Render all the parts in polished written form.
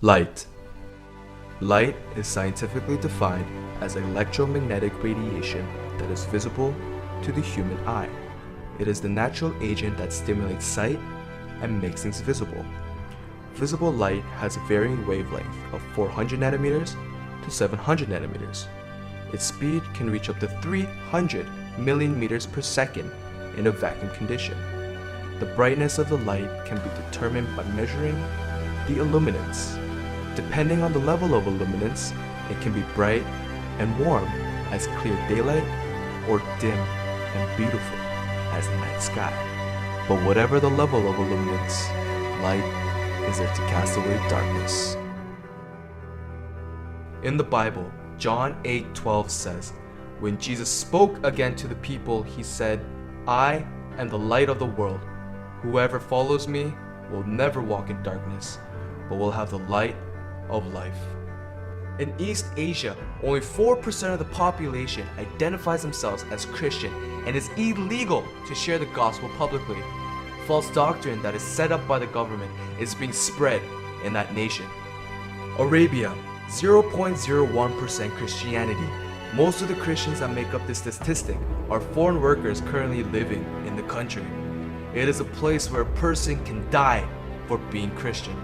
Light. Light is scientifically defined as electromagnetic radiation that is visible to the human eye. It is the natural agent that stimulates sight and makes things visible. Visible light has a varying wavelength of 400 nanometers to 700 nanometers. Its speed can reach up to 300 million meters per second in a vacuum condition. The brightness of the light can be determined by measuring the illuminance. Depending on the level of illuminance, it can be bright and warm as clear daylight or dim and beautiful as the night sky. But whatever the level of illuminance, light is there to cast away darkness. In the Bible, John 8:12 says, when Jesus spoke again to the people, he said, I am the light of the world. Whoever follows me will never walk in darkness, but will have the light of life. In East Asia, only 4% of the population identifies themselves as Christian, and it's illegal to share the gospel publicly. False doctrine that is set up by the government is being spread in that nation. Arabia, 0.01% Christianity. Most of the Christians that make up this statistic are foreign workers currently living in the country. It is a place where a person can die for being Christian.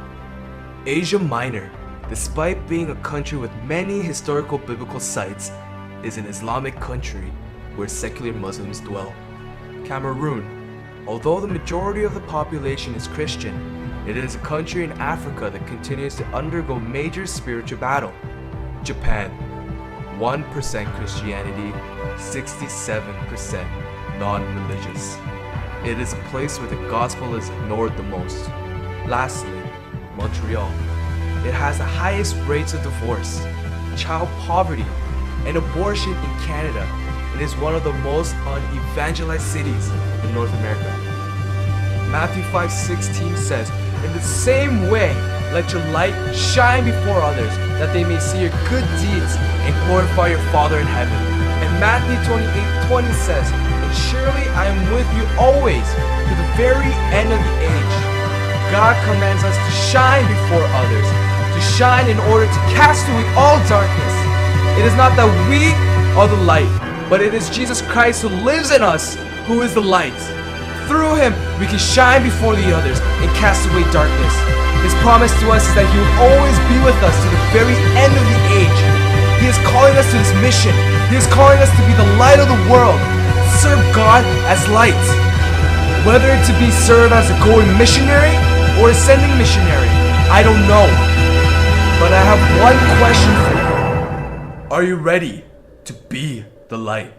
Asia Minor, despite being a country with many historical biblical sites, is an Islamic country where secular Muslims dwell. Cameroon, although the majority of the population is Christian, it is a country in Africa that continues to undergo major spiritual battle. Japan, 1% Christianity, 67% non-religious. It is a place where the gospel is ignored the most. Lastly, Montreal. It has the highest rates of divorce, child poverty, and abortion in Canada. It is one of the most unevangelized cities in North America. Matthew 5:16 says, in the same way, let your light shine before others, that they may see your good deeds and glorify your Father in heaven. And Matthew 28:20 says, and surely I am with you always to the very end of the age. God commands us to shine before others, to shine in order to cast away all darkness. It is not that we are the light, but it is Jesus Christ who lives in us who is the light. Through him, we can shine before the others and cast away darkness. His promise to us is that he will always be with us to the very end of the age. He is calling us to this mission. He is calling us to be the light of the world, to serve God as light. Whether it to be served as a going missionary or a sending missionary, I don't know. But I have one question for you. Are you ready to be the light?